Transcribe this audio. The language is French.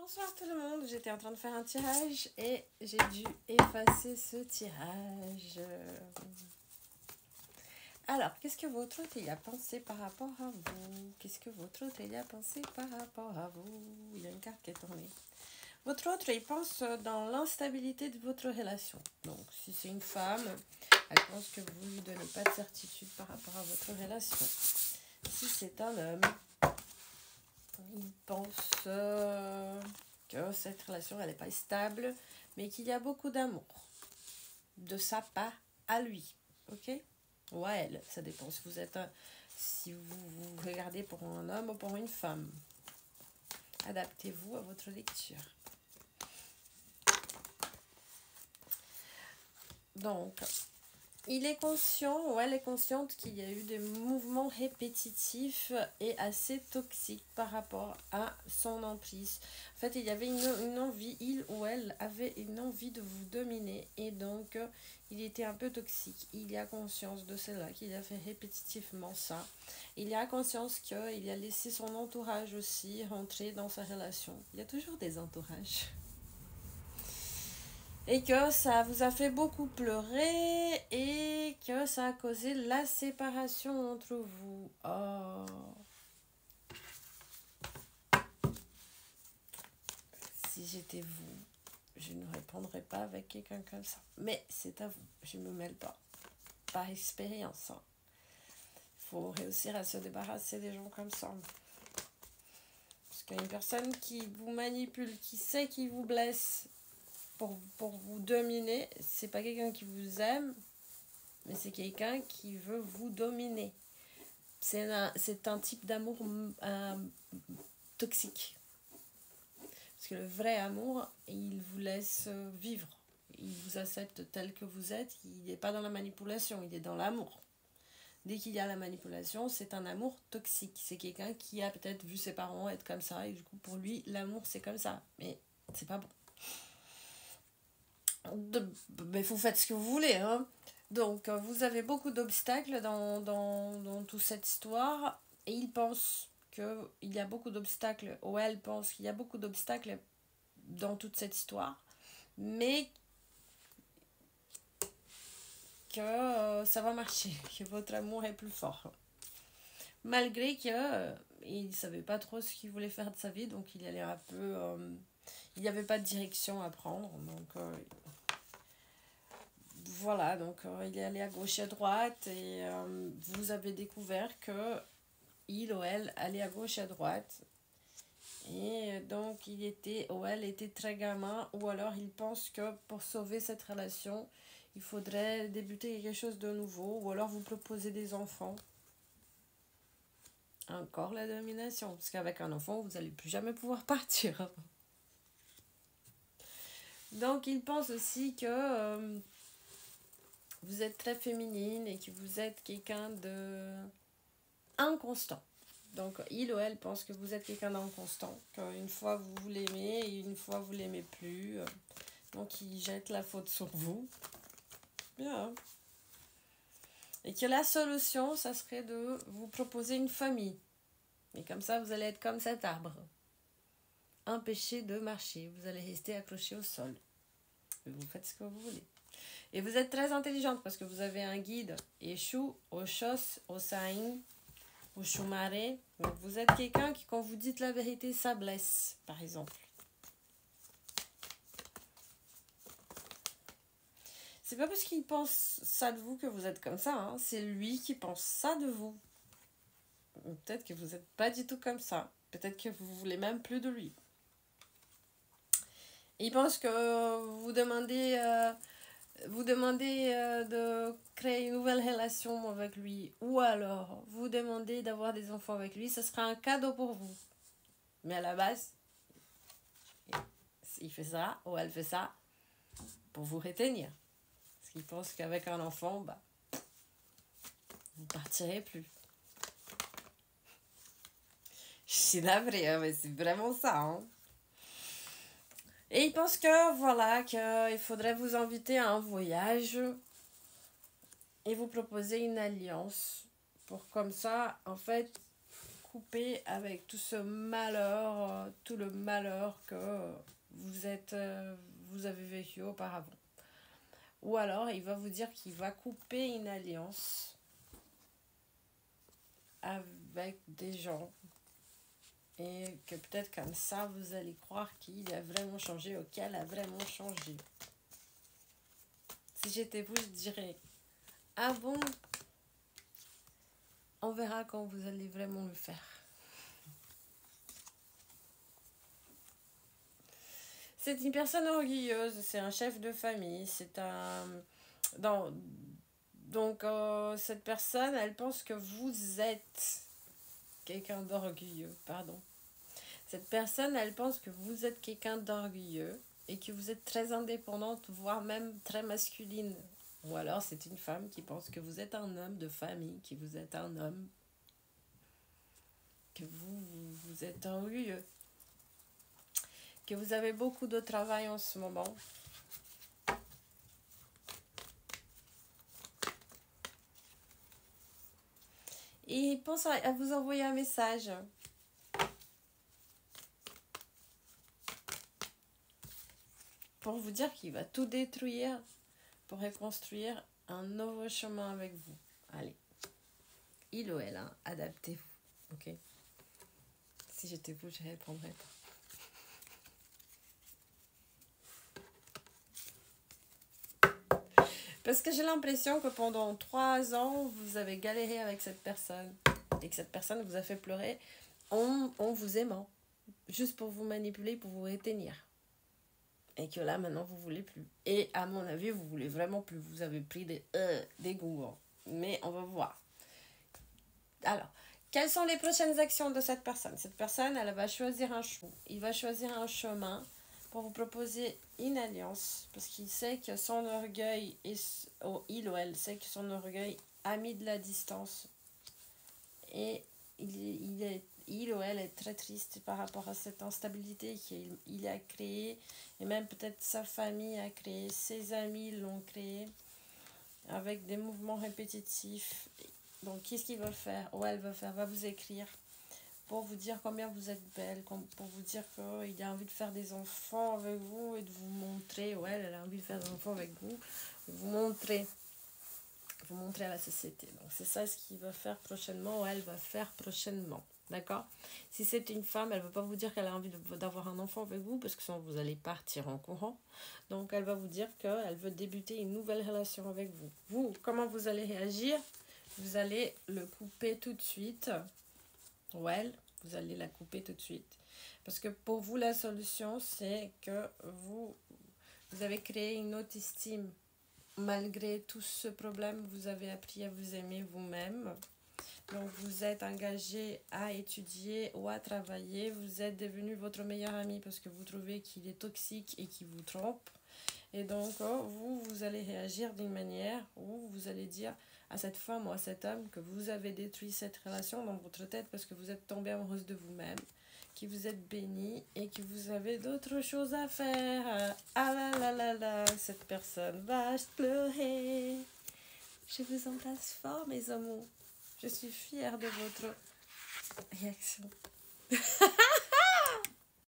Bonsoir tout le monde, j'étais en train de faire un tirage et j'ai dû effacer ce tirage. Alors, qu'est-ce que votre hôte y a pensé par rapport à vous? Qu'est-ce que votre hôte y a pensé par rapport à vous? Il y a une carte qui est tournée. Votre hôte, il pense dans l'instabilité de votre relation. Donc, si c'est une femme, elle pense que vous ne lui donnez pas de certitude par rapport à votre relation. Si c'est un homme, il pense que cette relation, elle n'est pas stable, mais qu'il y a beaucoup d'amour de sa part à lui, ok? Ou à elle, ça dépend si vous êtes si vous regardez pour un homme ou pour une femme. Adaptez-vous à votre lecture. Donc, il est conscient, ou elle est consciente qu'il y a eu des mouvements répétitifs et assez toxiques par rapport à son emprise. En fait, il y avait une envie, il ou elle avait une envie de vous dominer et donc il était un peu toxique. Il y a conscience de cela, qu'il a fait répétitivement ça. Il y a conscience qu'il a laissé son entourage aussi rentrer dans sa relation. Il y a toujours des entourages. Et que ça vous a fait beaucoup pleurer et que ça a causé la séparation entre vous. Oh. Si j'étais vous, je ne répondrais pas avec quelqu'un comme ça. Mais c'est à vous, je ne me mêle pas. Par expérience. Hein. Il faut réussir à se débarrasser des gens comme ça. Parce qu'une personne qui vous manipule, qui sait qu'il vous blesse, pour vous dominer, c'est pas quelqu'un qui vous aime, mais c'est quelqu'un qui veut vous dominer. C'est un type d'amour toxique. Parce que le vrai amour, il vous laisse vivre. Il vous accepte tel que vous êtes. Il n'est pas dans la manipulation, il est dans l'amour. Dès qu'il y a la manipulation, c'est un amour toxique. C'est quelqu'un qui a peut-être vu ses parents être comme ça. Et du coup, pour lui, l'amour, c'est comme ça. Mais c'est pas bon. Mais vous faites ce que vous voulez, hein. Donc, vous avez beaucoup d'obstacles dans toute cette histoire. Et il pense qu'il y a beaucoup d'obstacles, ou elle pense qu'il y a beaucoup d'obstacles dans toute cette histoire. Mais que ça va marcher, que votre amour est plus fort. Malgré que il ne savait pas trop ce qu'il voulait faire de sa vie, donc il allait un peu... il n'y avait pas de direction à prendre, donc... voilà, donc il est allé à gauche et à droite et vous avez découvert que il ou elle allait à gauche et à droite. Et donc il était ou elle était très gamin, ou alors il pense que pour sauver cette relation, il faudrait débuter quelque chose de nouveau, ou alors vous proposer des enfants. Encore la domination, parce qu'avec un enfant, vous n'allez plus jamais pouvoir partir. Donc il pense aussi que... vous êtes très féminine et que vous êtes quelqu'un de inconstant. Donc, il ou elle pense que vous êtes quelqu'un d'inconstant, qu'une fois vous l'aimez et une fois vous l'aimez plus. Donc, il jette la faute sur vous. Bien. Et que la solution, ça serait de vous proposer une famille. Et comme ça, vous allez être comme cet arbre. Empêché de marcher. Vous allez rester accroché au sol. Et vous faites ce que vous voulez. Et vous êtes très intelligente parce que vous avez un guide Eshu, Oshos, Osain, Oshumare. Donc vous êtes quelqu'un qui, quand vous dites la vérité, ça blesse, par exemple. C'est pas parce qu'il pense ça de vous que vous êtes comme ça, hein. C'est lui qui pense ça de vous. Peut-être que vous n'êtes pas du tout comme ça. Peut-être que vous voulez même plus de lui. Il pense que vous demandez de créer une nouvelle relation avec lui, ou alors vous demandez d'avoir des enfants avec lui, ce sera un cadeau pour vous. Mais à la base, il fait ça, ou elle fait ça, pour vous retenir. Parce qu'il pense qu'avec un enfant, bah, vous partirez plus. Je suis navrée, hein, mais c'est vraiment ça, hein. Et il pense que, voilà, qu'il faudrait vous inviter à un voyage et vous proposer une alliance. Pour comme ça, en fait, couper avec tout ce malheur, tout le malheur que vous avez vécu auparavant. Ou alors, il va vous dire qu'il va couper une alliance avec des gens. Et que peut-être comme ça, vous allez croire qu'il a vraiment changé ou qu'elle a vraiment changé. Si j'étais vous, je dirais, ah bon, on verra quand vous allez vraiment le faire. C'est une personne orgueilleuse, c'est un chef de famille, c'est un... Donc, cette personne, elle pense que vous êtes quelqu'un d'orgueilleux, pardon. Cette personne, elle pense que vous êtes quelqu'un d'orgueilleux et que vous êtes très indépendante, voire même très masculine. Ou alors, c'est une femme qui pense que vous êtes un homme de famille, que vous êtes un homme, que vous êtes orgueilleux, que vous avez beaucoup de travail en ce moment. Et il pense à vous envoyer un message. Pour vous dire qu'il va tout détruire pour reconstruire un nouveau chemin avec vous. Allez. Il ou elle, hein, adaptez-vous. Ok? Si j'étais vous, je ne répondrais pas. Parce que j'ai l'impression que pendant 3 ans, vous avez galéré avec cette personne. Et que cette personne vous a fait pleurer en vous aimant. Juste pour vous manipuler, pour vous retenir. Et que là, maintenant, vous ne voulez plus. Et à mon avis, vous ne voulez vraiment plus. Vous avez pris des goûts. Mais on va voir. Alors, quelles sont les prochaines actions de cette personne? Cette personne, elle va choisir un chemin. Il va choisir un chemin pour vous proposer une alliance. Parce qu'il sait que son orgueil, il ou elle sait que son orgueil a mis de la distance. Et il ou elle est très triste par rapport à cette instabilité qu'il a créée. Et même peut-être sa famille a créé, ses amis l'ont créé. Avec des mouvements répétitifs. Donc, qu'est-ce qu'il va faire? Ou elle va faire? Va vous écrire pour vous dire combien vous êtes belle, pour vous dire qu'il a envie de faire des enfants avec vous et de vous montrer. Ou elle a envie de faire des enfants avec vous, vous montrer à la société. Donc, c'est ça ce qu'il va faire prochainement ou elle va faire prochainement. D'accord? Si c'est une femme, elle ne va pas vous dire qu'elle a envie d'avoir un enfant avec vous parce que sinon vous allez partir en courant. Donc, elle va vous dire qu'elle veut débuter une nouvelle relation avec vous. Vous, comment vous allez réagir? Vous allez le couper tout de suite. Ou elle, vous allez la couper tout de suite. Parce que pour vous, la solution, c'est que vous avez créé une haute estime. Malgré tout ce problème, vous avez appris à vous aimer vous-même. Donc, vous êtes engagé à étudier ou à travailler. Vous êtes devenu votre meilleur ami parce que vous trouvez qu'il est toxique et qu'il vous trompe. Et donc, vous allez réagir d'une manière où vous allez dire à cette femme ou à cet homme que vous avez détruit cette relation dans votre tête parce que vous êtes tombée amoureuse de vous-même, que vous êtes béni et que vous avez d'autres choses à faire. Ah là là là là, cette personne va pleurer. Je vous embrasse fort, mes amours. Je suis fière de votre réaction.